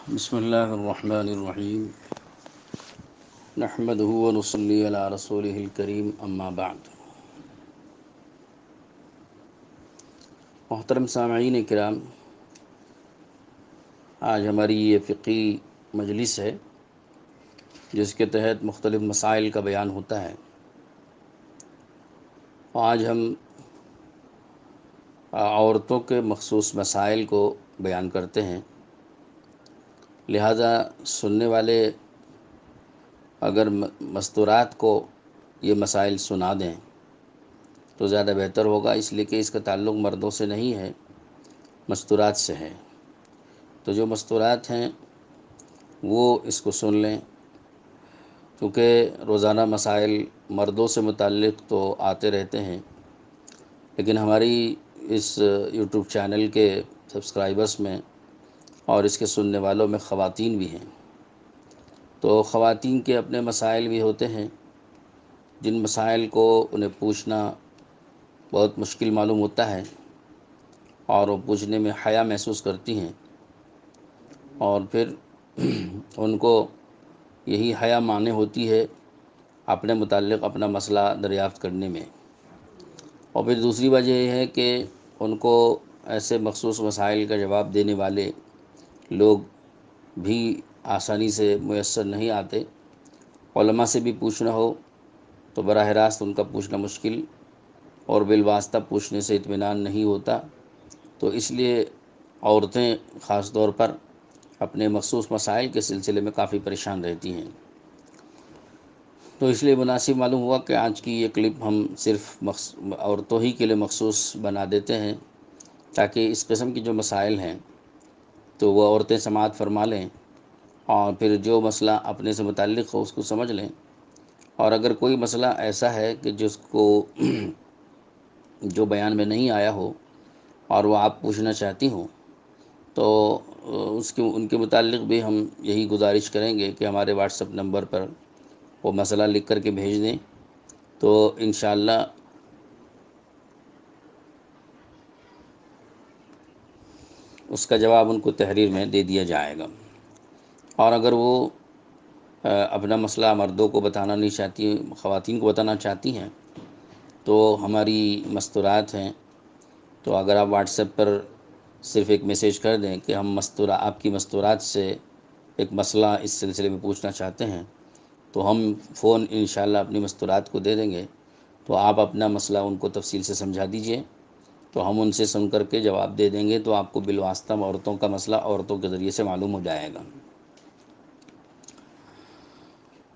بسم اللہ الرحمن الرحیم نحمدہ ونصلی علی رسولہ الکریم اما بعد۔ محترم سامعین کرام، آج ہماری یہ فقہی مجلس ہے جس کے تحت مختلف مسائل کا بیان ہوتا ہے۔ آج ہم عورتوں کے مخصوص مسائل کو بیان کرتے ہیں، لہذا سننے والے اگر مستورات کو یہ مسائل سنا دیں تو زیادہ بہتر ہوگا، اس لیے کہ اس کا تعلق مردوں سے نہیں ہے، مستورات سے ہے۔ تو جو مستورات ہیں وہ اس کو سن لیں، کیونکہ روزانہ مسائل مردوں سے متعلق تو آتے رہتے ہیں، لیکن ہماری اس یوٹیوب چینل کے سبسکرائبرز میں اور اس کے سننے والوں میں خواتین بھی ہیں، تو خواتین کے اپنے مسائل بھی ہوتے ہیں جن مسائل کو انہیں پوچھنا بہت مشکل معلوم ہوتا ہے اور وہ پوچھنے میں حیا محسوس کرتی ہیں، اور پھر ان کو یہی حیا مانع ہوتی ہے اپنے متعلق اپنا مسئلہ دریافت کرنے میں۔ اور پھر دوسری وجہ یہ ہے کہ ان کو ایسے مخصوص مسائل کا جواب دینے والے لوگ بھی آسانی سے میسر نہیں آتے۔ علماء سے بھی پوچھنا ہو تو براہ راست ان کا پوچھنا مشکل اور بالواسطہ پوچھنے سے اطمینان نہیں ہوتا، تو اس لیے عورتیں خاص طور پر اپنے مخصوص مسائل کے سلسلے میں کافی پریشان رہتی ہیں۔ تو اس لیے مناسب معلوم ہوا کہ آج کی یہ کلپ ہم صرف عورتوں ہی کے لیے مخصوص بنا دیتے ہیں، تاکہ اس قسم کی جو مسائل ہیں تو وہ عورتیں سماعت فرما لیں اور پھر جو مسئلہ اپنے سے متعلق ہو اس کو سمجھ لیں، اور اگر کوئی مسئلہ ایسا ہے کہ جس کو جو بیان میں نہیں آیا ہو اور وہ آپ پوچھنا چاہتی ہوں تو ان کے متعلق بھی ہم یہی گزارش کریں گے کہ ہمارے واٹس ایپ نمبر پر وہ مسئلہ لکھ کر کے بھیج دیں، تو انشاءاللہ اس کا جواب ان کو تحریر میں دے دیا جائے گا۔ اور اگر وہ اپنا مسئلہ مردوں کو بتانا نہیں چاہتی، خواتین کو بتانا چاہتی ہیں، تو ہماری مستورات ہیں، تو اگر آپ واٹس ایپ پر صرف ایک میسیج کر دیں کہ ہم آپ کی مستورات سے ایک مسئلہ اس سلسلے میں پوچھنا چاہتے ہیں، تو ہم فون انشاءاللہ اپنی مستورات کو دے دیں گے، تو آپ اپنا مسئلہ ان کو تفصیل سے سمجھا دیجئے، تو ہم ان سے سن کر کے جواب دے دیں گے، تو آپ کو بالواسطہ عورتوں کا مسئلہ عورتوں کے ذریعے سے معلوم ہو جائے گا۔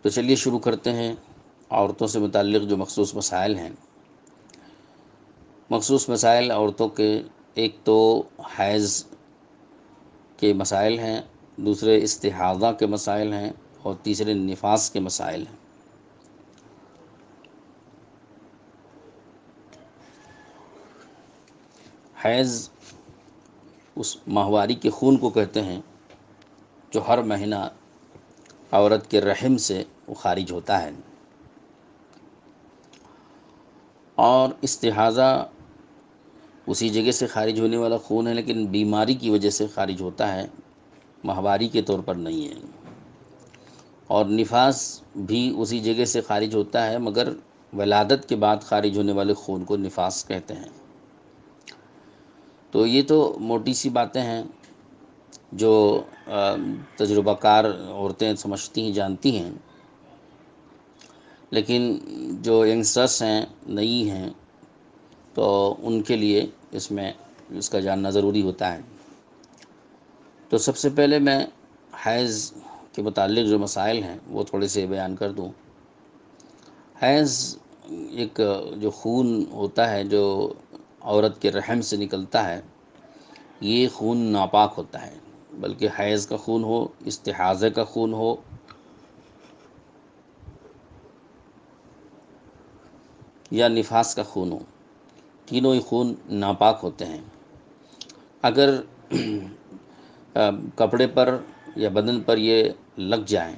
تو چلیے شروع کرتے ہیں عورتوں سے متعلق جو مخصوص مسائل ہیں۔ مخصوص مسائل عورتوں کے ایک تو حیض کے مسائل ہیں، دوسرے استحاضہ کے مسائل ہیں، اور تیسرے نفاس کے مسائل ہیں۔ حیض اس ماہواری کے خون کو کہتے ہیں جو ہر مہینہ عورت کے رحم سے وہ خارج ہوتا ہے، اور استحاضہ اسی جگہ سے خارج ہونے والا خون ہے، لیکن بیماری کی وجہ سے خارج ہوتا ہے، ماہواری کے طور پر نہیں ہے۔ اور نفاس بھی اسی جگہ سے خارج ہوتا ہے، مگر ولادت کے بعد خارج ہونے والے خون کو نفاس کہتے ہیں۔ تو یہ تو موٹی سی باتیں ہیں جو تجربہ کار عورتیں سمجھتی ہیں، جانتی ہیں، لیکن جو ینگسٹرس ہیں، نئی ہیں، تو ان کے لیے اس کا جاننا ضروری ہوتا ہے۔ تو سب سے پہلے میں حیض کے متعلق جو مسائل ہیں وہ تھوڑے سے بیان کر دوں۔ حیض ایک جو خون ہوتا ہے جو عورت کے رحم سے نکلتا ہے، یہ خون ناپاک ہوتا ہے، بلکہ حیض کا خون ہو، استحاضہ کا خون ہو یا نفاس کا خون ہو، تینوں ہی خون ناپاک ہوتے ہیں۔ اگر کپڑے پر یا بدن پر یہ لگ جائیں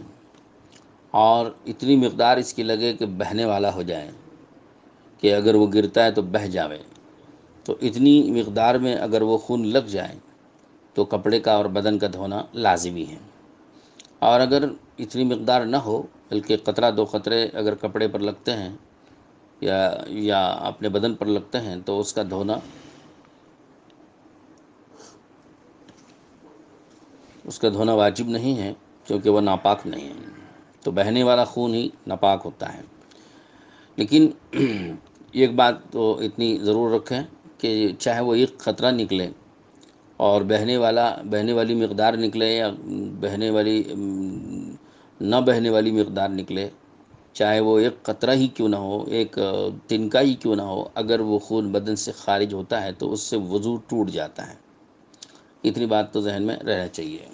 اور اتنی مقدار اس کی لگے کہ بہنے والا ہو جائے، کہ اگر وہ گرتا ہے تو بہہ جاوے، تو اتنی مقدار میں اگر وہ خون لگ جائے تو کپڑے کا اور بدن کا دھونا لازمی ہے، اور اگر اتنی مقدار نہ ہو بلکہ قطرہ دو قطرے اگر کپڑے پر لگتے ہیں یا اپنے بدن پر لگتے ہیں تو اس کا دھونا واجب نہیں ہے، کیونکہ وہ ناپاک نہیں ہے۔ تو بہنے والا خون ہی ناپاک ہوتا ہے۔ لیکن ایک بات تو اتنی ضرور رکھیں کہ چاہے وہ ایک قطرہ نکلے اور بہنے والی مقدار نکلے یا نہ بہنے والی مقدار نکلے، چاہے وہ ایک قطرہ ہی کیوں نہ ہو، ایک تنکا ہی کیوں نہ ہو، اگر وہ خون بدن سے خارج ہوتا ہے تو اس سے وضو ٹوٹ جاتا ہے۔ اتنی بات تو ذہن میں رہنا چاہیے۔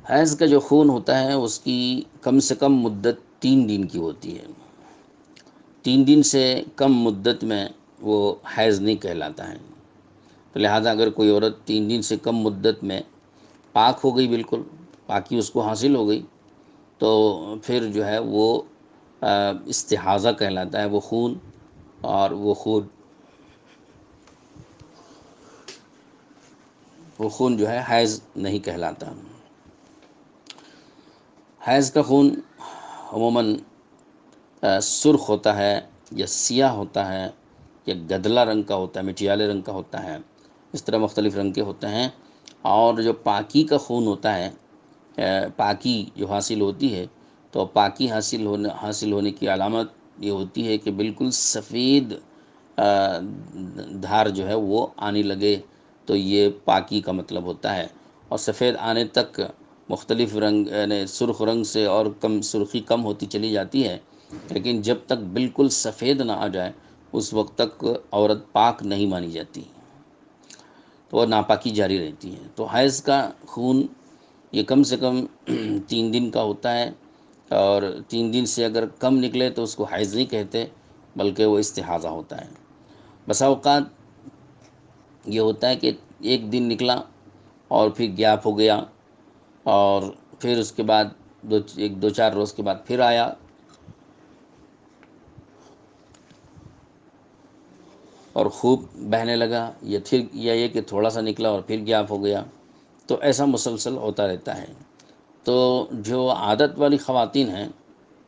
حیض کا جو خون ہوتا ہے اس کی کم سے کم مدت 3 دن کی ہوتی ہے۔ 3 دن سے کم مدت میں وہ حیض نہیں کہلاتا ہے۔ تو لہٰذا اگر کوئی عورت 3 دن سے کم مدت میں پاک ہو گئی، بالکل پاکی اس کو حاصل ہو گئی، تو پھر جو ہے وہ استحاضہ کہلاتا ہے وہ خون، اور وہ خون جو ہے حیض نہیں کہلاتا۔ حیض کا خون عموماً سرخ ہوتا ہے یا سیاہ ہوتا ہے یا گدلا رنگ کا ہوتا ہے، مٹیالے رنگ کا ہوتا ہے، اس طرح مختلف رنگ کے ہوتے ہیں۔ اور جو پاکی کا خون ہوتا ہے، پاکی جو حاصل ہوتی ہے، تو پاکی حاصل ہونے کی علامت یہ ہوتی ہے کہ بالکل سفید دھار جو ہے وہ آنے لگے، تو یہ پاکی کا مطلب ہوتا ہے۔ اور سفید آنے تک مختلف رنگ، یعنی سرخ رنگ سے اور سرخی کم ہوتی چلی جاتی ہے، لیکن جب تک بالکل سفید نہ آ جائے اس وقت تک عورت پاک نہیں مانی جاتی، تو وہ ناپاکی جاری رہتی ہے۔ تو حیض کا خون یہ کم سے کم 3 دن کا ہوتا ہے، اور 3 دن سے اگر کم نکلے تو اس کو حیض نہیں کہتے بلکہ وہ استحاضہ ہوتا ہے۔ بسا اوقات یہ ہوتا ہے کہ ایک دن نکلا اور پھر گیپ ہو گیا، اور پھر اس کے بعد 2-4 روز کے بعد پھر آیا، اور خوب بہنے لگا، یا یہ کہ تھوڑا سا نکلا اور پھر گیپ ہو گیا، تو ایسا مسلسل ہوتا رہتا ہے۔ تو جو عادت والی خواتین ہیں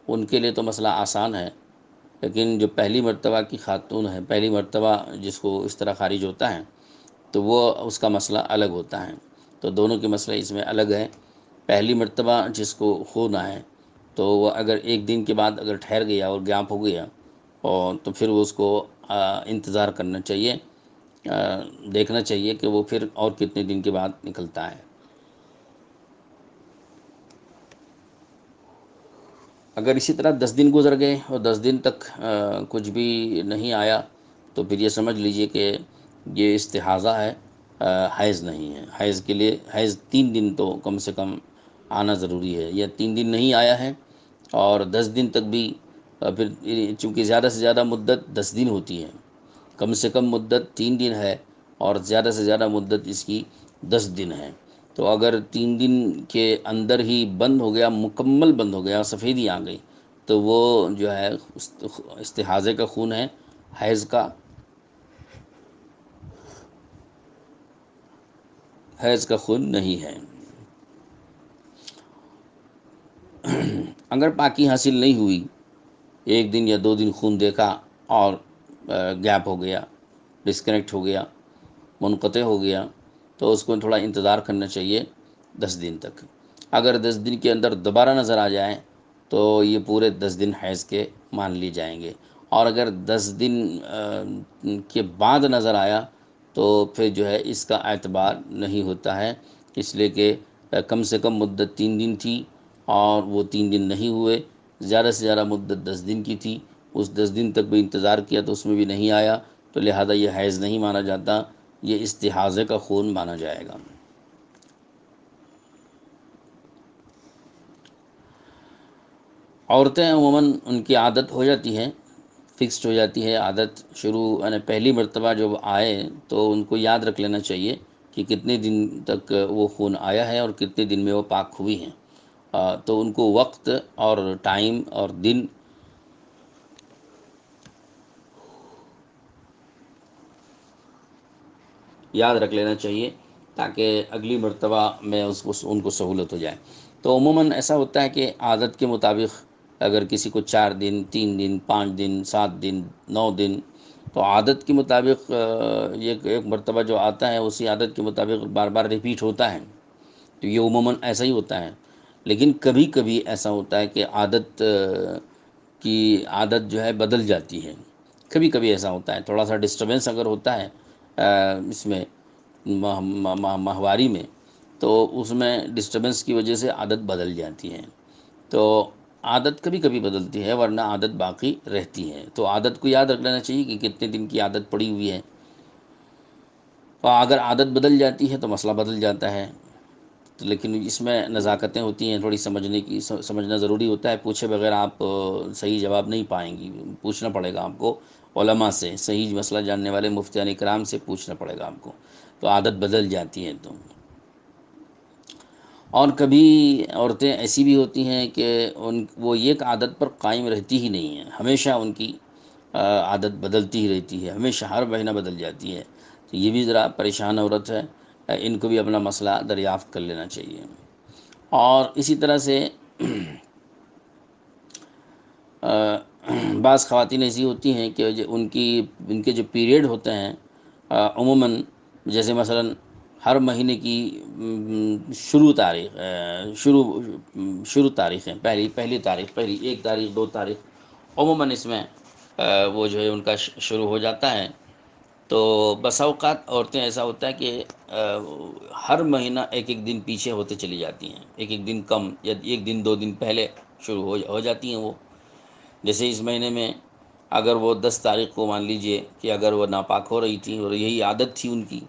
ان کے لیے تو مسئلہ آسان ہے، لیکن جو پہلی مرتبہ کی خاتون ہے، پہلی مرتبہ جس کو اس طرح خارج ہوتا ہے، تو وہ اس کا مسئلہ الگ ہوتا ہے۔ تو دونوں کے مسئلے اس میں الگ ہیں۔ پہلی مرتبہ جس کو خون آئے تو وہ اگر ایک دن کے بعد اگر ٹھہر گیا اور گیپ ہو گیا، اور تو پھر وہ اس کو انتظار کرنا چاہیے، دیکھنا چاہیے کہ وہ پھر اور کتنے دن کے بعد نکلتا ہے۔ اگر اسی طرح 10 دن گزر گئے اور 10 دن تک کچھ بھی نہیں آیا، تو پھر یہ سمجھ لیجئے کہ یہ استحاضہ ہے، حیض نہیں ہے۔ حیض کے لیے 3 دن تو کم سے کم آنا ضروری ہے، یا 3 دن نہیں آیا ہے اور 10 دن تک بھی، پھر چونکہ زیادہ سے زیادہ مدت 10 دن ہوتی ہے، کم سے کم مدت 3 دن ہے، اور زیادہ سے زیادہ مدت اس کی 10 دن ہے۔ تو اگر 3 دن کے اندر ہی بند ہو گیا، مکمل بند ہو گیا، سفیدی آ گئی، تو وہ جو ہے استحاضے کا خون ہے، حیض کا خون نہیں ہے۔ اگر پاکی حاصل نہیں ہوئی، 1 دن یا 2 دن خون دیکھا اور گیپ ہو گیا، ڈسکنیکٹ ہو گیا، منقطع ہو گیا، تو اس کو تھوڑا انتظار کرنا چاہیے 10 دن تک۔ اگر 10 دن کے اندر دوبارہ نظر آ جائیں تو یہ پورے 10 دن حیض کے مان لیے جائیں گے، اور اگر 10 دن کے بعد نظر آیا تو پھر جو ہے اس کا اعتبار نہیں ہوتا ہے، اس لیے کہ کم سے کم مدت 3 دن تھی اور وہ 3 دن نہیں ہوئے، زیادہ سے زیادہ مدت 10 دن کی تھی، اس 10 دن تک بھی انتظار کیا تو اس میں بھی نہیں آیا، تو لہذا یہ حیض نہیں مانا جاتا، یہ استحاضے کا خون مانا جائے گا۔ عورتیں عموماً ان کی عادت ہو جاتی ہے، فکسڈ ہو جاتی ہے عادت، یعنی پہلی مرتبہ جب آئے تو ان کو یاد رکھ لینا چاہیے کہ کتنے دن تک وہ خون آیا ہے اور کتنے دن میں وہ پاک ہوئی ہیں، تو ان کو وقت اور ٹائم اور دن یاد رکھ لینا چاہیے تاکہ اگلی مرتبہ میں ان کو سہولت ہو جائے۔ تو عموماً ایسا ہوتا ہے کہ عادت کے مطابق اگر کسی کو 4 دن، 3 دن، 5 دن، 7 دن، 9 دن، تو عادت کے مطابق یہ ایک مرتبہ جو آتا ہے اسی عادت کے مطابق بار بار ریپیٹ ہوتا ہے، تو یہ عموماً ایسا ہی ہوتا ہے۔ لیکن کبھی کبھی ایسا ہوتا ہے کہ کی عادت جو ہے بدل جاتی ہے، کبھی کبھی ایسا ہوتا ہے، تھوڑا سا ڈسٹربنس اگر ہوتا ہے اس میں ماہواری میں، تو اس میں ڈسٹربنس کی وجہ سے عادت بدل جاتی ہے۔ تو عادت کبھی کبھی بدلتی ہے ورنہ عادت باقی رہتی ہے، تو عادت کو یاد رکھ لینا چاہیے کہ کتنے دن کی عادت پڑی ہوئی ہے، اور اگر عادت بدل جاتی ہے تو مسئلہ بدل جاتا ہے۔ لیکن اس میں نزاکتیں ہوتی ہیں، تھوڑی سمجھنا ضروری ہوتا ہے، پوچھے بغیر آپ صحیح جواب نہیں پائیں گی، پوچھنا پڑے گا آپ کو علماء سے، صحیح مسئلہ جاننے والے مفتیان کرام سے پوچھنا پڑے گا آپ کو، تو عادت بدل جاتی ہے تو۔ اور کبھی عورتیں ایسی بھی ہوتی ہیں کہ وہ ایک عادت پر قائم رہتی ہی نہیں ہیں، ہمیشہ ان کی عادت بدلتی ہی رہتی ہے، ہمیشہ ہر مہینہ بدل جاتی ہے، تو یہ بھی ذرا پریشان عورت ہے، ان کو بھی اپنا مسئلہ دریافت کر لینا چاہیے۔ اور اسی طرح سے بعض خواتین ایسی ہوتی ہیں کہ ان کے جو پیریڈ ہوتے ہیں عموماً، جیسے مثلا ہر مہینے کی شروع تاریخیں، پہلی تاریخ، پہلی 1 تاریخ، 2 تاریخ، عموماً اس میں وہ جو ہے ان کا شروع ہو جاتا ہے۔ تو بسا اوقات عورتیں ایسا ہوتا ہے کہ ہر مہینہ ایک دن پیچھے ہوتے چلی جاتی ہیں، ایک دن کم، یا 1 دن 2 دن پہلے شروع ہو جاتی ہیں وہ۔ جیسے اس مہینے میں اگر وہ 10 تاریخ کو مان لیجئے کہ اگر وہ ناپاک ہو رہی تھی اور یہی عادت تھی ان کی،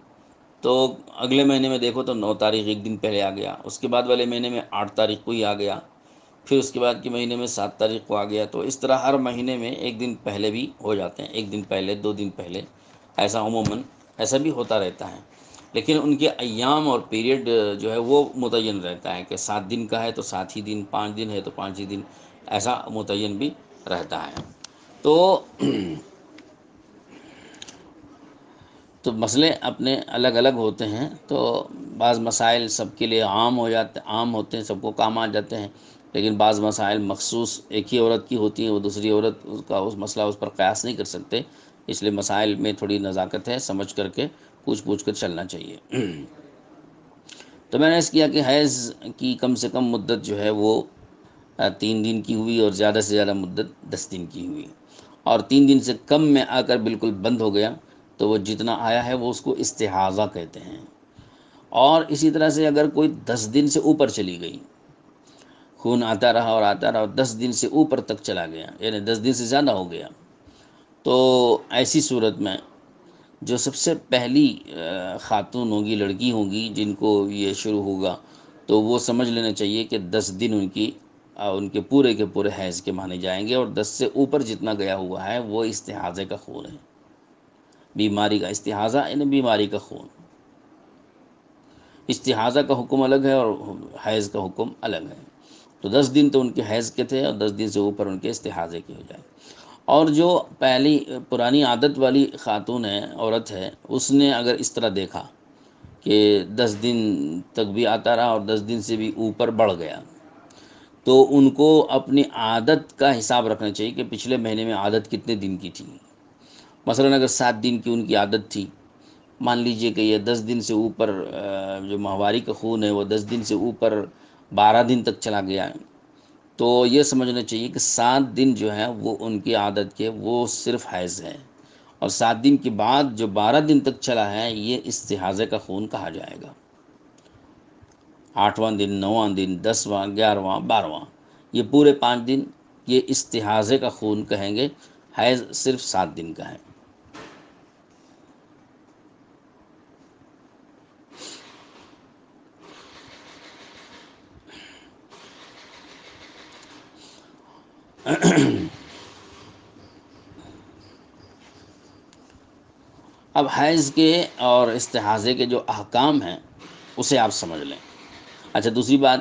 تو اگلے مہینے میں دیکھو تو 9 تاریخ 1 دن پہلے آ گیا، اس کے بعد والے مہینے میں 8 تاریخ کو ہی آ گیا، پھر اس کے بعد کے مہینے میں 7 تاریخ کو آ گیا، تو اس طرح ہر مہینے میں 1 دن پہلے بھی ہو جاتے ہیں، 1 دن پہلے، 2 دن پہلے، ایسا عموماً ایسا بھی ہوتا رہتا ہے۔ لیکن ان کے ایام اور پیریڈ جو ہے وہ متعین رہتا ہے کہ 7 دن کا ہے تو 7 ہی دن، 5 دن ہے تو 5 ہی دن، ایسا متعین بھی رہتا ہے۔ تو مسئلے اپنے الگ الگ ہوتے ہیں، تو بعض مسائل سب کے لیے عام ہوتے ہیں، سب کو کام آ جاتے ہیں، لیکن بعض مسائل مخصوص ایک ہی عورت کی ہوتی ہیں، وہ دوسری عورت اس مسئلہ اس پر قیاس نہیں کر سکتے، اس لیے مسائل میں تھوڑی نزاکت ہے، سمجھ کر کے پوچھ کر چلنا چاہیے۔ تو میں نے اس کیا کہ حیض کی کم سے کم مدت جو ہے وہ 3 دن کی ہوئی، اور زیادہ سے زیادہ مدت 10 دن کی ہوئی، اور 3 دن سے کم میں آ کر بالکل بند ہو گیا تو وہ جتنا آیا ہے وہ اس کو استحاضہ کہتے ہیں۔ اور اسی طرح سے اگر کوئی 10 دن سے اوپر چلی گئی، خون آتا رہا اور آتا رہا اور 10 دن سے اوپر تک چلا گیا، یعنی 10 دن سے زیادہ ہو گیا، تو ایسی صورت میں جو سب سے پہلی خاتون ہوگی، لڑکی ہوگی جن کو یہ شروع ہوگا، تو وہ سمجھ لینا چاہیے کہ 10 دن ان کے پورے حیض کے مانے جائیں گے، اور 10 سے اوپر جتنا گیا ہوا ہے وہ استحاضے کا خون ہے، بیماری کا استحاضہ، یعنی بیماری کا خون۔ استحاضہ کا حکم الگ ہے اور حیض کا حکم الگ ہے، تو 10 دن تو ان کے حیض کے تھے اور 10 دن سے اوپر ان کے استحاضے کے ہو جائے۔ اور جو پرانی عادت والی خاتون ہے، عورت ہے، اس نے اگر اس طرح دیکھا کہ 10 دن تک بھی آتا رہا اور 10 دن سے بھی اوپر بڑھ گیا، تو ان کو اپنی عادت کا حساب رکھنا چاہیے کہ پچھلے مہینے میں عادت کتنے دن کی تھی۔ مثلا اگر 7 دن کی ان کی عادت تھی، مان لیجئے کہ یہ 10 دن سے اوپر جو ماہواری کا خون ہے وہ 10 دن سے اوپر 12 دن تک چلا گیا ہے، تو یہ سمجھنا چاہیے کہ 7 دن جو ہے وہ ان کی عادت کے وہ صرف حیض ہے، اور 7 دن کے بعد جو 12 دن تک چلا ہے یہ استحاضے کا خون کہا جائے گا۔ 8واں دن، 9واں دن، 10واں، 11واں، 12واں، یہ پورے 5 دن یہ استحاضے کا خون کہیں گے، حیض صرف 7 دن کا ہے۔ اب حیض کے اور استحاضے کے جو احکام ہیں اسے آپ سمجھ لیں۔ اچھا، دوسری بات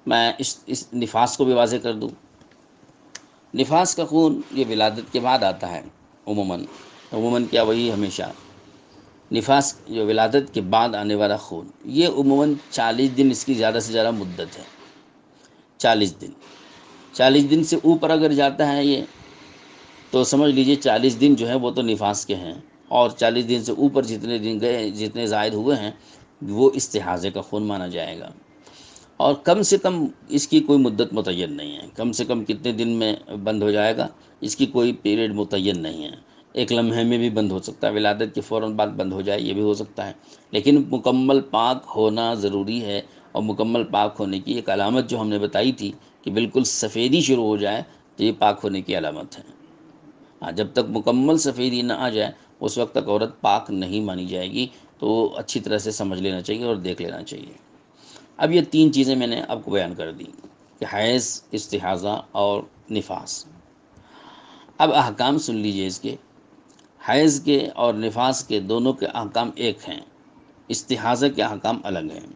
میں اس نفاس کو بھی واضح کر دوں۔ نفاس کا خون یہ ولادت کے بعد آتا ہے عموماً کیا وہی ہمیشہ، نفاس جو ولادت کے بعد آنے والا خون، یہ عموماً 40 دن اس کی زیادہ سے زیادہ مدت ہے، 40 دن۔ 40 دن سے اوپر اگر جاتا ہے یہ تو سمجھ لیجئے 40 دن جو ہے وہ تو نفاس کے ہیں، اور 40 دن سے اوپر جتنے دن گئے، جتنے زائد ہوئے ہیں، وہ استحاضے کا خون مانا جائے گا۔ اور کم سے کم اس کی کوئی مدت متعین نہیں ہے، کم سے کم کتنے دن میں بند ہو جائے گا اس کی کوئی پیریڈ متعین نہیں ہے، ایک لمحے میں بھی بند ہو سکتا ہے، ولادت کے فوراً بعد بند ہو جائے یہ بھی ہو سکتا ہے، لیکن مکمل پاک ہونا ضروری ہے۔ اور مکمل پاک ہونے کی ایک علامت جو ہم نے بتائی تھی کہ بالکل سفیدی شروع ہو جائے تو یہ پاک ہونے کی علامت ہے۔ ہاں، جب تک مکمل سفیدی نہ آ جائے اس وقت تک عورت پاک نہیں مانی جائے گی، تو اچھی طرح سے سمجھ لینا چاہیے اور دیکھ لینا چاہیے۔ اب یہ 3 چیزیں میں نے آپ کو بیان کر دی کہ حیض، استحاضہ اور نفاس۔ اب احکام سن لیجئے اس کے۔ حیض کے اور نفاس کے دونوں کے احکام ایک ہیں، استحاضہ کے احکام الگ ہیں۔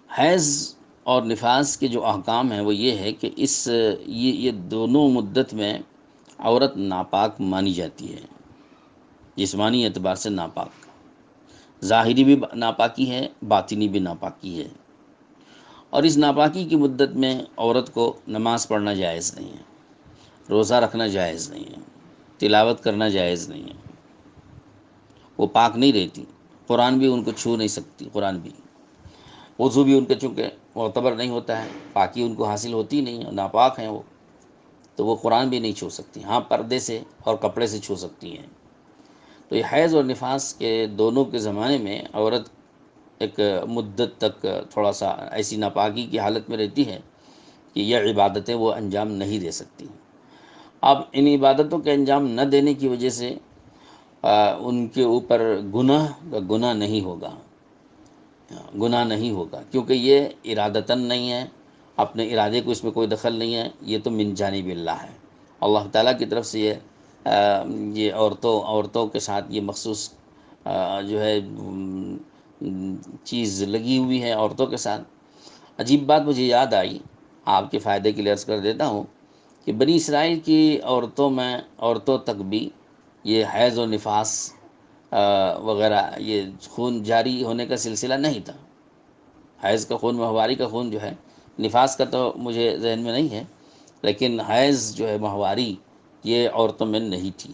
حیض اور نفاس کے جو احکام ہیں وہ یہ ہے کہ یہ دونوں مدت میں عورت ناپاک مانی جاتی ہے، جسمانی اعتبار سے ناپاک، ظاہری بھی ناپاکی ہے، باطنی بھی ناپاکی ہے۔ اور اس ناپاکی کی مدت میں عورت کو نماز پڑھنا جائز نہیں ہے، روزہ رکھنا جائز نہیں ہے، تلاوت کرنا جائز نہیں ہے، وہ پاک نہیں رہتی، قرآن بھی ان کو چھو نہیں سکتی، قرآن بھی، وضو بھی ان کے چونکہ معتبر نہیں ہوتا ہے، پاکی ان کو حاصل ہوتی نہیں ہے، ناپاک ہیں وہ، تو وہ قرآن بھی نہیں چھو سکتی، ہاں پردے سے اور کپڑے سے چھو سکتی ہیں۔ تو یہ حیض اور نفاس کے دونوں کے زمانے میں عورت ایک مدت تک تھوڑا سا ایسی ناپاکی کی حالت میں رہتی ہے کہ یہ عبادتیں وہ انجام نہیں دے سکتی۔ اب ان عبادتوں کے انجام نہ دینے کی وجہ سے ان کے اوپر گناہ نہیں ہوگا، گناہ نہیں ہوگا، کیونکہ یہ ارادتاً نہیں ہے، اپنے ارادے کو اس میں کوئی دخل نہیں ہے، یہ تو من جانب اللہ ہے، اللہ تعالیٰ کی طرف سے یہ عورتوں کے ساتھ یہ مخصوص جو ہے چیز لگی ہوئی ہے عورتوں کے ساتھ۔ عجیب بات مجھے یاد آئی، آپ کے فائدے کے لیے عرض کر دیتا ہوں کہ بنی اسرائیل کی عورتوں تک بھی یہ حیض و نفاس وغیرہ یہ خون جاری ہونے کا سلسلہ نہیں تھا۔ حیض کا خون، ماہواری کا خون جو ہے، نفاس کا تو مجھے ذہن میں نہیں ہے، لیکن حیض جو ہے ماہواری یہ عورتوں میں نہیں تھی۔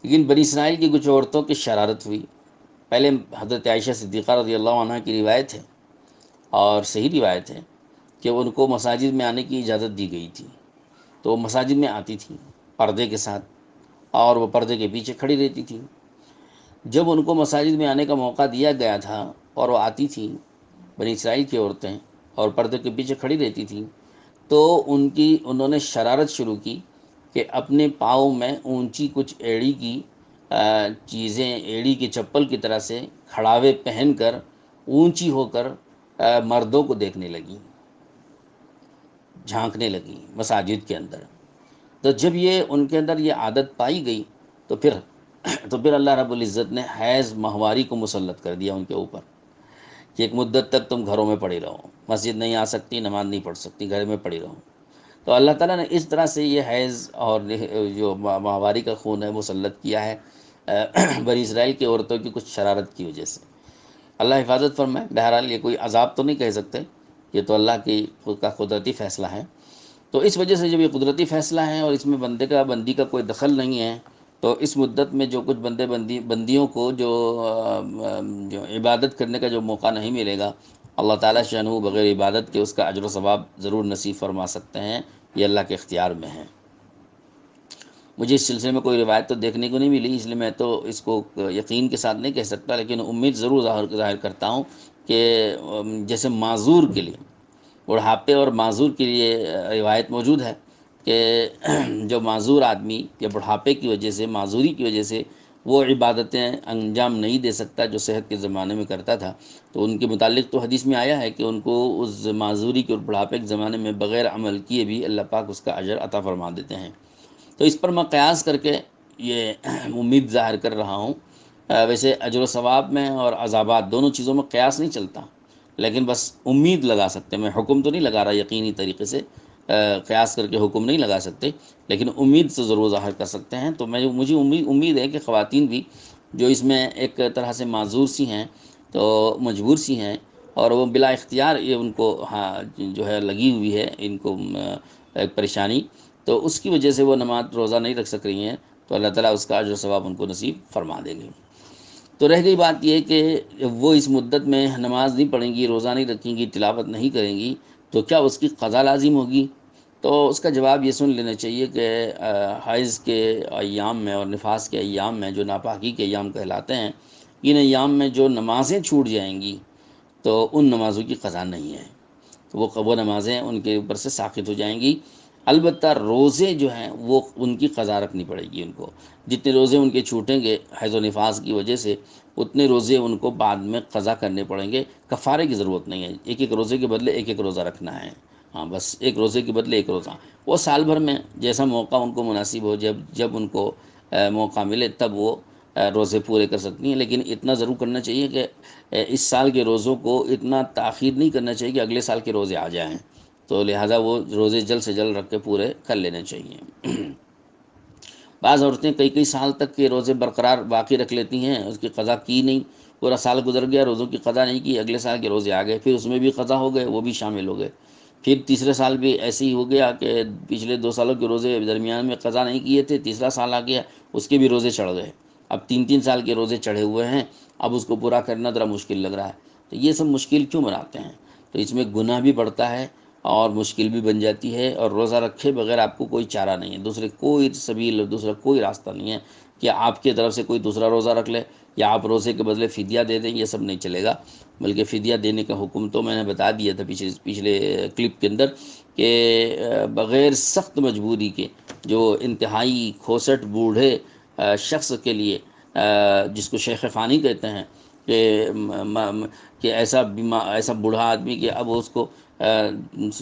لیکن بنی اسرائیل کی کچھ عورتوں کی شرارت ہوئی۔ پہلے حضرت عائشہ صدیقہ رضی اللہ عنہ کی روایت ہے، اور صحیح روایت ہے، کہ ان کو مساجد میں آنے کی اجازت دی گئی تھی، تو وہ مساجد میں آتی تھیں پردے کے ساتھ، اور وہ پردے کے پیچھے کھڑی رہتی تھیں۔ جب ان کو مساجد میں آنے کا موقع دیا گیا تھا اور وہ آتی تھیں بنی اسرائیل کی عورتیں اور پردے کے پیچھے کھڑی رہتی تھیں، تو انہوں نے شرارت شروع کی کہ اپنے پاؤں میں اونچی کچھ ایڑی کی چیزیں، ایڑی کی چپل کی طرح سے کھڑاوے پہن کر اونچی ہو کر مردوں کو دیکھنے لگی، جھانکنے لگی مساجد کے اندر۔ تو جب یہ ان کے اندر یہ عادت پائی گئی تو پھر اللہ رب العزت نے حیض ماہواری کو مسلط کر دیا ان کے اوپر، کہ ایک مدت تک تم گھروں میں پڑی رہو، مسجد نہیں آ سکتی، نماز نہیں پڑھ سکتی، گھر میں پڑی رہو۔ تو اللہ تعالیٰ نے اس طرح سے یہ حیض اور جو ماہواری کا خون ہے مسلط کیا ہے بنی اسرائیل کی عورتوں کی کچھ شرارت کی وجہ سے۔ اللہ حفاظت فرمائے، بہرحال یہ کوئی عذاب تو نہیں کہہ سکتے، یہ تو اللہ کی خود کا قدرتی فیصلہ ہے۔ تو اس وجہ سے جب یہ قدرتی فیصلہ ہے اور اس میں بندی کا کوئی دخل نہیں ہے، تو اس مدت میں جو کچھ بندیوں کو جو عبادت کرنے کا جو موقع نہیں ملے گا، اللہ تعالیٰ شانہ بغیر عبادت کے اس کا اجر و ثواب ضرور نصیب فرما سکتے ہیں، یہ اللہ کے اختیار میں ہے۔ مجھے اس سلسلے میں کوئی روایت تو دیکھنے کو نہیں ملی، اس لیے میں تو اس کو یقین کے ساتھ نہیں کہہ سکتا، لیکن امید ضرور ظاہر کرتا ہوں کہ جیسے معذور کے لیے، بڑھاپے اور معذور کے لیے روایت موجود ہے کہ جو معذور آدمی یا بڑھاپے کی وجہ سے، معذوری کی وجہ سے وہ عبادتیں انجام نہیں دے سکتا جو صحت کے زمانے میں کرتا تھا، تو ان کے متعلق تو حدیث میں آیا ہے کہ ان کو اس معذوری کے اور بڑھاپے کے زمانے میں بغیر عمل کیے بھی اللہ پاک اس کا اجر عطا فرما دیتے ہیں۔ تو اس پر میں قیاس کر کے یہ امید ظاہر کر رہا ہوں۔ ویسے اجر و ثواب میں اور عذابات دونوں چیزوں میں قیاس نہیں چلتا، لیکن بس امید لگا سکتے ہیں، میں حکم تو نہیں لگا رہا یقینی طریقے سے، قیاس کر کے حکم نہیں لگا سکتے، لیکن امید سے ضرور ظاہر کر سکتے ہیں۔ تو مجھے امید ہے کہ خواتین بھی جو اس میں ایک طرح سے معذور سی ہیں، تو مجبور سی ہیں، اور وہ بلا اختیار یہ ان کو جو ہے لگی ہوئی ہے ان کو ایک پریشانی، تو اس کی وجہ سے وہ نماز روزہ نہیں رکھ سک رہی ہیں، تو اللہ تعالیٰ اس کا اجر و ثواب ان کو نصیب فرما دیں گے۔ تو رہ گئی بات یہ کہ وہ اس مدت میں نماز نہیں پڑھیں گی، روزہ نہیں رکھیں گی، تلاوت نہیں کریں گی، تو کیا اس کی قضا لازم ہوگی؟ تو اس کا جواب یہ سن لینا چاہیے کہ حیض کے ایام میں اور نفاس کے ایام میں، جو ناپاکی کے ایام کہلاتے ہیں، ان ایام میں جو نمازیں چھوٹ جائیں گی تو ان نمازوں کی قضا نہیں ہے، وہ نمازیں ان کے اوپر سے ساقط ہو جائیں گی۔ البتہ روزے جو ہیں وہ ان کی قضا رکھنی پڑے گی ان کو، جتنے روزے ان کے چھوٹیں گے حیض و نفاس کی وجہ سے، اتنے روزے ان کو بعد میں قضا کرنے پڑیں گے۔ کفارے کی ضرورت نہیں ہے، ایک ایک روزے کے بدلے ایک ایک روزہ رکھنا ہے، ہاں بس ایک روزے کے بدلے ایک روزہ، وہ سال بھر میں جیسا موقع ان کو مناسب ہو، جب ان کو موقع ملے تب وہ روزے پورے کر سکتی ہیں۔ لیکن اتنا ضرور کرنا چاہیے کہ اس سال کے روزوں کو اتنا تاخیر نہیں کرنا چاہیے کہ اگلے سال کے روزے آ جائیں، تو لہٰذا وہ روزے جلد سے جلد رکھ کے پورے کر لینے چاہیے۔ بعض عورتیں کئی کئی سال تک کے روزے برقرار باقی رکھ لیتی ہیں، اس کی قضا کی نہیں، پورا سال گزر گیا، روزوں کی قضا نہیں کی، اگلے سال کے روزے آ گئے، پھر اس میں بھی قضا ہو گئے، وہ بھی شامل ہو گئے، پھر تیسرے سال بھی ایسے ہی ہو گیا کہ پچھلے 2 سالوں کے روزے درمیان میں قضا نہیں کیے تھے، تیسرا سال آ گیا، اس کے بھی روزے چڑھ گئے، اب 3 سال کے روزے چڑھے ہوئے ہیں، اب اس کو پورا کرنا ذرا مشکل لگ رہا ہے۔ تو یہ سب مشکل کیوں بناتے ہیں؟ تو اس میں گناہ بھی بڑھتا ہے اور مشکل بھی بن جاتی ہے، اور روزہ رکھے بغیر آپ کو کوئی چارہ نہیں ہے، دوسرا کوئی راستہ نہیں ہے کہ آپ کی طرف سے کوئی دوسرا روزہ رکھ لے یا آپ روزے کے بدلے فدیہ دے دیں، یہ سب نہیں چلے گا، بلکہ فدیہ دینے کا حکم تو میں نے بتا دیا تھا پچھلے کلپ کے اندر کہ بغیر سخت مجبوری کے جو انتہائی کھوسٹ بوڑھے شخص کے لیے، جس کو شیخ فانی کہتے ہیں، کہ ایسا بوڑھا آدمی کہ اب اس کو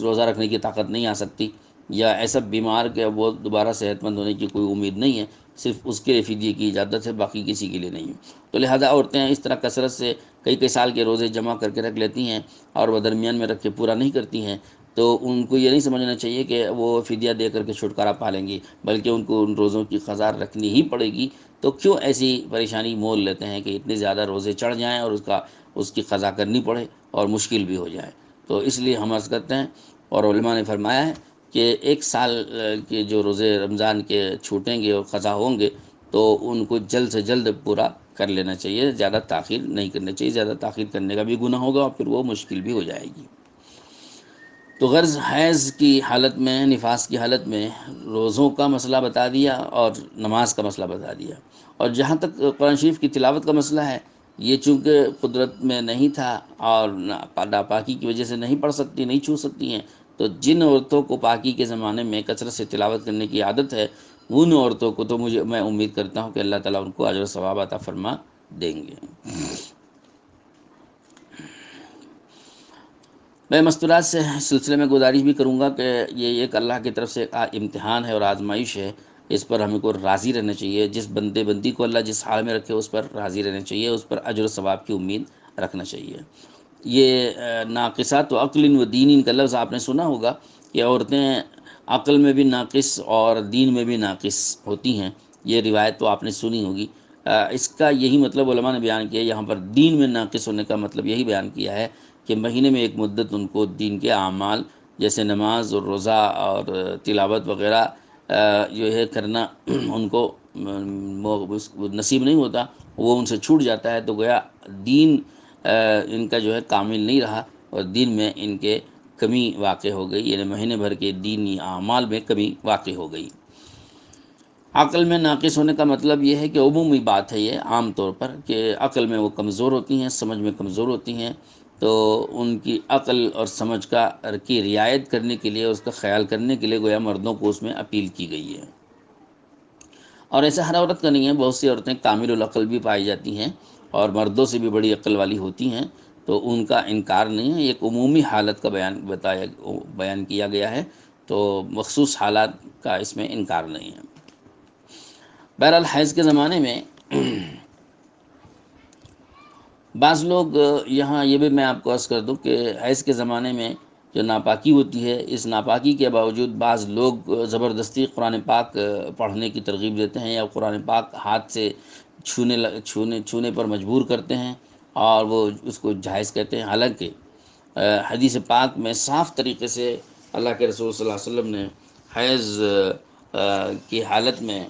روزہ رکھنے کی طاقت نہیں آ سکتی، یا ایسا بیمار کہ وہ دوبارہ صحت مند ہونے کی کوئی امید نہیں ہے، صرف اس کے لیے فدیے کی اجازت ہے، باقی کسی کے لیے نہیں ہے۔ تو لہذا عورتیں اس طرح کثرت سے کئی کئی سال کے روزے جمع کر کے رکھ لیتی ہیں اور وہ درمیان میں رکھ کے پورا نہیں کرتی ہیں، تو ان کو یہ نہیں سمجھنا چاہیے کہ وہ فدیہ دے کر کے چھٹکارا پا لیں گی، بلکہ ان کو ان روزوں کی قضا رکھنی ہی پڑے گی۔ تو کیوں ایسی پریشانی مول لیتے ہیں کہ اتنے زیادہ روزے چڑھ جائیں اور اس کی قضا کرنی پڑے اور مشکل بھی ہو جائے؟ تو اس لیے ہم عرض کرتے ہیں، اور علماء نے فرمایا ہے کہ 1 سال کے جو روزے رمضان کے چھوٹیں گے اور قضا ہوں گے تو ان کو جلد سے جلد پورا کر لینا چاہیے، زیادہ تاخیر نہیں کرنا چاہیے، زیادہ تاخیر کرنے کا بھی گناہ ہوگا اور پھر وہ مشکل بھی ہو جائے گی۔ تو غرض حیض کی حالت میں، نفاس کی حالت میں روزوں کا مسئلہ بتا دیا اور نماز کا مسئلہ بتا دیا، اور جہاں تک قرآن شریف کی تلاوت کا مسئلہ ہے، یہ چونکہ قدرت میں نہیں تھا اور ناپاکی کی وجہ سے نہیں پڑھ سکتی، نہیں چھو سکتی ہیں، تو جن عورتوں کو پاکی کے زمانے میں کثرت سے تلاوت کرنے کی عادت ہے، ان عورتوں کو تو میں امید کرتا ہوں کہ اللہ تعالیٰ ان کو اجر و ثواب عطا فرما دیں گے۔ میں مستورات سے سلسلے میں گزارش بھی کروں گا کہ یہ ایک اللہ کی طرف سے امتحان ہے اور آزمائش ہے، اس پر ہمیں کو راضی رہنا چاہیے، جس بندی کو اللہ جس حال میں رکھے اس پر راضی رہنا چاہیے، اس پر اجر و ثواب کی امید رکھنا چاہیے۔ یہ ناقصات و عقل و دین کا لفظ آپ نے سنا ہوگا کہ عورتیں عقل میں بھی ناقص اور دین میں بھی ناقص ہوتی ہیں، یہ روایت تو آپ نے سنی ہوگی۔ اس کا یہی مطلب علماء نے بیان کیا، یہاں پر دین میں ناقص ہونے کا مطلب یہی بیان کیا ہے کہ مہینے میں ایک مدت ان کو دین کے اعمال جیسے نماز اور روزہ اور تلاوت وغیرہ جو ہے کرنا ان کو نصیب نہیں ہوتا، وہ ان سے چھوٹ جاتا ہے، تو گویا دین ان کا جو ہے کامل نہیں رہا اور دین میں ان کے کمی واقع ہو گئی، یعنی مہینے بھر کے دینی اعمال میں کمی واقع ہو گئی۔ عقل میں ناقص ہونے کا مطلب یہ ہے کہ عمومی بات ہے، یہ عام طور پر کہ عقل میں وہ کمزور ہوتی ہیں، سمجھ میں کمزور ہوتی ہیں، تو ان کی عقل اور سمجھ کی رعایت کرنے کے لیے، اس کا خیال کرنے کے لیے گویا مردوں کو اس میں اپیل کی گئی ہے۔ اور ایسا ہر عورت کا نہیں ہے، بہت سی عورتیں کامل العقل بھی پائی جاتی ہیں اور مردوں سے بھی بڑی عقل والی ہوتی ہیں، تو ان کا انکار نہیں ہے، ایک عمومی حالت کا بیان کیا گیا ہے، تو مخصوص حالات کا اس میں انکار نہیں ہے۔ بہرحال حیض کے زمانے میں بعض لوگ، یہاں یہ بھی میں آپ کو عرض کر دوں کہ حیض کے زمانے میں جو ناپاکی ہوتی ہے، اس ناپاکی کے باوجود بعض لوگ زبردستی قرآن پاک پڑھنے کی ترغیب دیتے ہیں، یا قرآن پاک ہاتھ سے چھونے پر مجبور کرتے ہیں اور وہ اس کو جائز کہتے ہیں، حالانکہ حدیث پاک میں صاف طریقے سے اللہ کے رسول صلی اللہ علیہ وسلم نے حیض کی حالت میں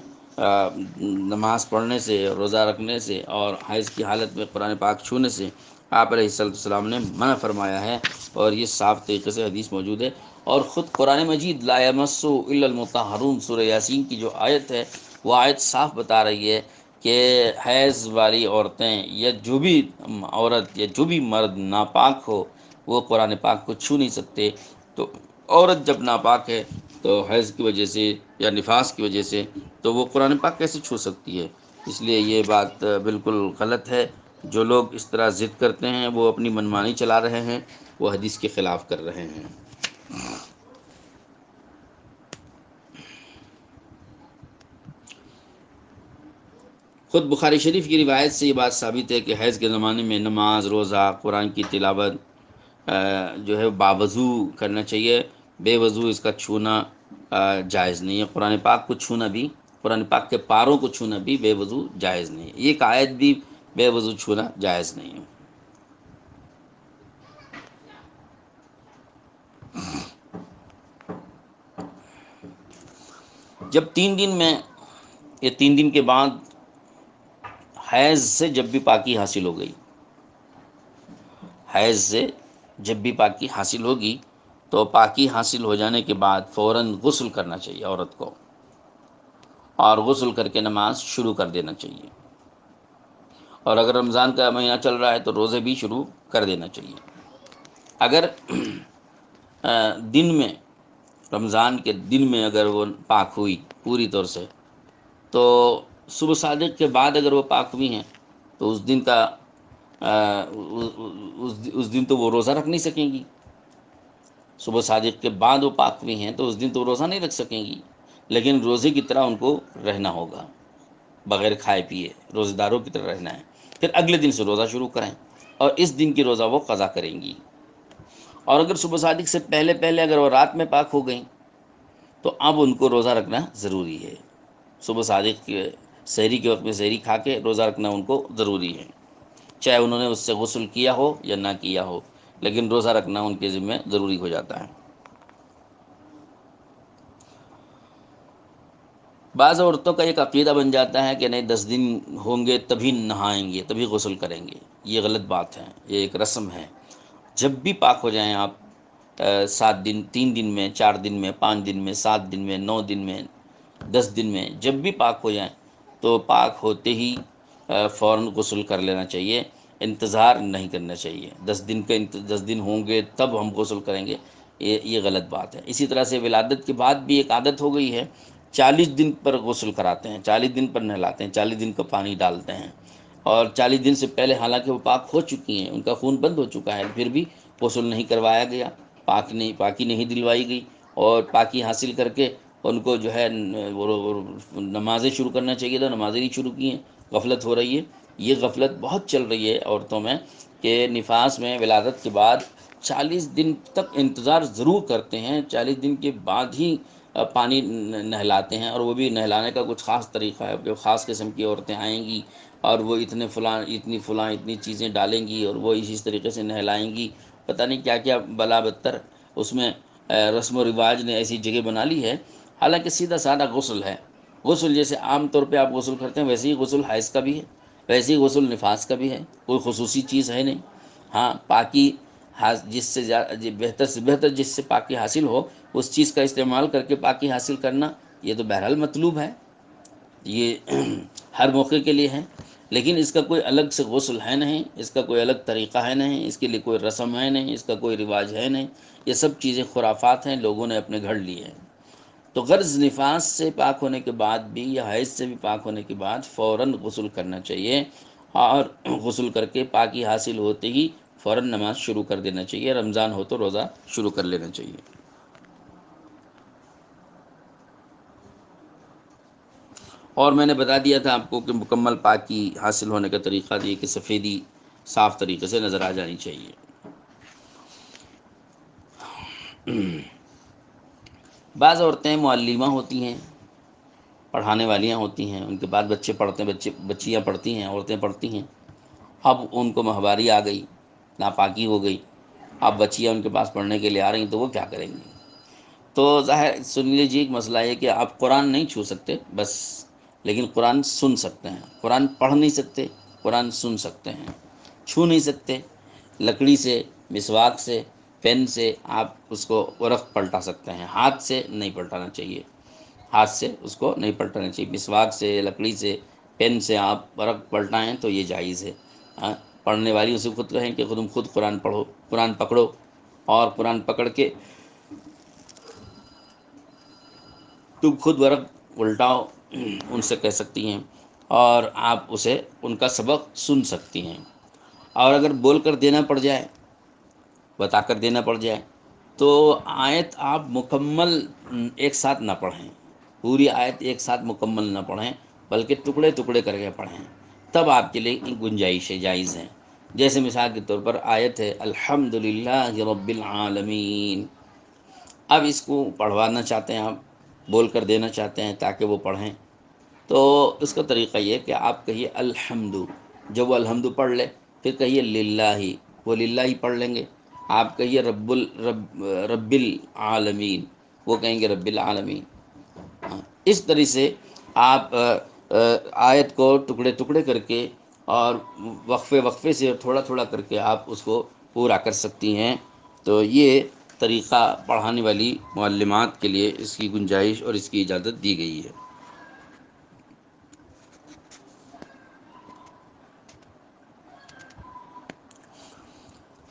نماز پڑھنے سے، روزہ رکھنے سے اور حیض کی حالت میں قرآن پاک چھونے سے آپ علیہ السلام نے منع فرمایا ہے، اور یہ صاف طریقے سے حدیث موجود ہے۔ اور خود قرآن مجید لا یمسہ الا المطہرون سورہ یاسین کی جو آیت ہے، وہ آیت صاف بتا رہی ہے کہ حیض والی عورتیں یا جو بھی عورت یا جو بھی مرد ناپاک ہو وہ قرآن پاک کو چھو نہیں سکتے۔ تو عورت جب ناپاک ہے تو حیض کی وجہ سے یا نفاس کی وجہ سے تو وہ قرآن پاک کیسے چھو سکتی ہے؟ اس لیے یہ بات بالکل غلط ہے۔ جو لوگ اس طرح ضد کرتے ہیں وہ اپنی منمانی چلا رہے ہیں، وہ حدیث کے خلاف کر رہے ہیں۔ خود بخاری شریف کی روایت سے یہ بات ثابت ہے کہ حیض کے زمانے میں نماز، روزہ، قرآن کی تلاوت جو ہے باوضو کرنا چاہیے، بے وضو اس کا چھونا جائز نہیں ہے۔ قرآن پاک کو چھونا بھی، قرآن پاک کے پاروں کو چھونا بھی بے وضو جائز نہیں ہے، ایک آیت بھی بے وضو چھونا جائز نہیں ہے۔ جب 3 دن میں یا 3 دن کے بعد حیض سے جب بھی پاکی حاصل ہو گئی، حیض سے جب بھی پاکی حاصل ہوگی تو پاکی حاصل ہو جانے کے بعد فوراً غسل کرنا چاہیے عورت کو، اور غسل کر کے نماز شروع کر دینا چاہیے۔ اور اگر رمضان کا مہینہ چل رہا ہے تو روزے بھی شروع کر دینا چاہیے۔ اگر دن میں، رمضان کے دن میں اگر وہ پاک ہوئی پوری طور سے، تو صبح صادق کے بعد اگر وہ پاک ہوئی ہیں تو اس دن کا اس دن تو وہ روزہ رکھ نہیں سکیں گی۔ صبح صادق کے بعد وہ پاک ہوئی ہیں تو اس دن تو روزہ نہیں رکھ سکیں گی، لیکن روزے کی طرح ان کو رہنا ہوگا، بغیر کھائے پیے روزہ داروں کی طرح رہنا ہے۔ پھر اگلے دن سے روزہ شروع کریں، اور اس دن کی روزہ وہ قضا کریں گی۔ اور اگر صبح صادق سے پہلے پہلے اگر وہ رات میں پاک ہو گئیں تو اب ان کو روزہ رکھنا ضروری ہے۔ صبح صادق کے سحری کے وقت میں سحری کھا کے روزہ رکھنا ان کو ضروری ہے، چاہے انہوں نے اس سے غسل کیا ہو یا نہ کیا ہو، لیکن روزہ رکھنا ان کے ذمہ ضروری ہو جاتا ہے۔ بعض عورتوں کا ایک عقیدہ بن جاتا ہے کہ نہیں 10 دن ہوں گے تبھی نہائیں گے، تبھی غسل کریں گے۔ یہ غلط بات ہے، یہ ایک رسم ہے۔ جب بھی پاک ہو جائیں آپ، 7 دن، 3 دن میں، 4 دن میں، 5 دن میں، 7 دن میں، 9 دن میں، 10 دن میں، جب بھی پاک ہو جائیں تو پاک ہوتے ہی فوراً غسل کر لینا چاہیے، انتظار نہیں کرنا چاہیے۔ 10 دن ہوں گے تب ہم غسل کریں گے، یہ غلط بات ہے۔ اسی طرح سے ولادت کے بعد بھی ایک عادت ہو گئی ہے، 40 دن پر غسل کراتے ہیں، 40 دن پر نہلاتے ہیں، 40 دن کا پانی ڈالتے ہیں، اور 40 دن سے پہلے حالانکہ وہ پاک ہو چکی ہیں، ان کا خون بند ہو چکا ہے، پھر بھی غسل نہیں کروایا گیا، پاکی نہیں دلوائی گئی، اور پاکی حاصل کر کے ان کو جو ہے نمازیں شروع کرنا چاہیے تھا، نمازیں نہیں شروع کی ہیں، غفلت ہو رہی ہے۔ یہ غفلت بہت چل رہی ہے عورتوں میں کہ نفاس میں ولادت کے بعد 40 دن تک انتظار ضرور کرتے ہیں، 40 دن کے بعد ہی پانی نہلاتے ہیں، اور وہ بھی نہلانے کا کچھ خاص طریقہ ہے کہ خاص قسم کی عورتیں آئیں گی اور وہ اتنی چیزیں ڈالیں گی اور وہ اسی طریقے سے نہلائیں گی، پتہ نہیں کیا کیا بلا بدتر اس میں رسم و رواج نے ایسی جگہ بنا لی ہے۔ حالانکہ سیدھا سادہ غسل ہے، غسل جیسے عام طور پہ آپ غسل کرتے ہیں ویسے ہی غسل حیض کا بھی ہے، ویسے ہی غسل نفاس کا بھی ہے، کوئی خصوصی چیز ہے نہیں۔ ہاں، پاکی جس سے بہتر سے بہتر جس سے پاکی حاصل ہو اس چیز کا استعمال کر کے پاکی حاصل کرنا، یہ تو بہرحال مطلوب ہے، یہ ہر موقع کے لیے ہے، لیکن اس کا کوئی الگ سے غسل ہے نہیں، اس کا کوئی الگ طریقہ ہے نہیں، اس کے لیے کوئی رسم ہے نہیں، اس کا کوئی رواج ہے نہیں، یہ سب چیزیں خرافات ہیں، لوگوں نے اپنے گھڑ لی ہیں۔ تو غرض نفاس سے پاک ہونے کے بعد بھی یا حیض سے بھی پاک ہونے کے بعد فوراً غسل کرنا چاہیے، اور غسل کر کے پاکی حاصل ہوتے ہی فوراً نماز شروع کر دینا چاہیے، رمضان ہو تو روزہ شروع کر لینا چاہیے۔ اور میں نے بتا دیا تھا آپ کو کہ مکمل پاکی حاصل ہونے کا طریقہ یہ کہ سفیدی صاف طریقے سے نظر آ جانی چاہیے۔ بعض عورتیں معلمہ ہوتی ہیں، پڑھانے والیاں ہوتی ہیں، ان کے بعد بچے پڑھتے ہیں، بچیاں پڑھتی ہیں، عورتیں پڑھتی ہیں، اب ان کو ماہواری آ گئی، ناپاکی ہو گئی، اب بچیاں ان کے پاس پڑھنے کے لیے آ رہی ہیں تو وہ کیا کریں گی؟ تو ظاہر سن لیجیے، ایک مسئلہ ہے کہ آپ قرآن نہیں چھو سکتے بس، لیکن قرآن سن سکتے ہیں، قرآن پڑھ نہیں سکتے، قرآن سن سکتے ہیں، چھو نہیں سکتے، لکڑی سے، مسواک سے، پین سے آپ اس کو ورق پلٹا سکتے ہیں، ہاتھ سے نہیں پلٹانا چاہیے، ہاتھ سے اس کو نہیں پلٹانا چاہیے، مسواک سے، لکڑی سے، پین سے آپ ورق پلٹائیں تو یہ جائز ہے۔ ہاں، پڑھنے والی اسے خود کہیں کہ تم خود قرآن پڑھو، قرآن پکڑو، اور قرآن پکڑ کے تم خود ورق الٹاؤ، ان سے کہہ سکتی ہیں، اور آپ اسے ان کا سبق سن سکتی ہیں۔ اور اگر بول کر دینا پڑ جائے، بتا کر دینا پڑ جائے، تو آیت آپ مکمل ایک ساتھ نہ پڑھیں، پوری آیت ایک ساتھ مکمل نہ پڑھیں، بلکہ ٹکڑے ٹکڑے کر کے پڑھیں، تب آپ کے لیے گنجائش جائز ہے۔ جیسے مثال کے طور پر آیت ہے الحمد للہ رب العالمین، اب اس کو پڑھوانا چاہتے ہیں، آپ بول کر دینا چاہتے ہیں تاکہ وہ پڑھیں، تو اس کا طریقہ یہ کہ آپ کہیے الحمد، جب وہ الحمد پڑھ لے پھر کہیے للہ، وہ للہ پڑھ لیں گے، آپ کہیے رب العالمین، وہ کہیں گے رب العالمین۔ ہاں، اس طرح سے آپ آیت کو ٹکڑے ٹکڑے کر کے اور وقفے وقفے سے تھوڑا تھوڑا کر کے آپ اس کو پورا کر سکتی ہیں۔ تو یہ طریقہ پڑھانے والی معلمات کے لیے اس کی گنجائش اور اس کی اجازت دی گئی ہے۔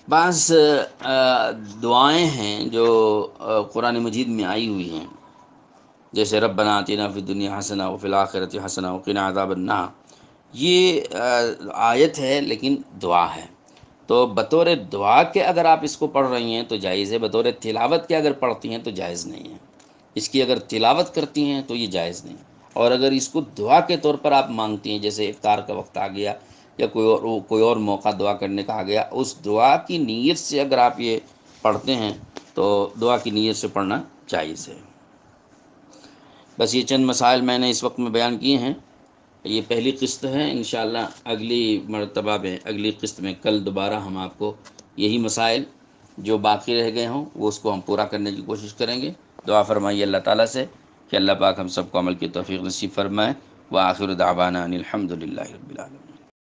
بعض دعائیں ہیں جو قرآن مجید میں آئی ہوئی ہیں، جیسے ربنا آتنا فی الدنیا حسنہ وفی الآخرۃ حسنہ وقنا عذاب النار، یہ آیت ہے لیکن دعا ہے، تو بطور دعا کے اگر آپ اس کو پڑھ رہی ہیں تو جائز ہے، بطور تلاوت کے اگر پڑھتی ہیں تو جائز نہیں ہے۔ اس کی اگر تلاوت کرتی ہیں تو یہ جائز نہیں، اور اگر اس کو دعا کے طور پر آپ مانگتی ہیں، جیسے افطار کا وقت آ گیا یا کوئی اور موقع دعا کرنے کا آ گیا، اس دعا کی نیت سے اگر آپ یہ پڑھتے ہیں تو دعا کی نیت سے پڑھنا جائز ہے۔ بس یہ چند مسائل میں نے اس وقت میں بیان کیے ہیں، یہ پہلی قسط ہے، انشاءاللہ اگلی مرتبہ میں، اگلی قسط میں کل دوبارہ ہم آپ کو یہی مسائل جو باقی رہ گئے ہوں وہ اس کو ہم پورا کرنے کی کوشش کریں گے۔ دعا فرمائیے اللہ تعالیٰ سے کہ اللہ پاک ہم سب کو عمل کی توفیق نصیب فرمائے۔ وآخر دعوانا ان الحمد للہ رب العالمین۔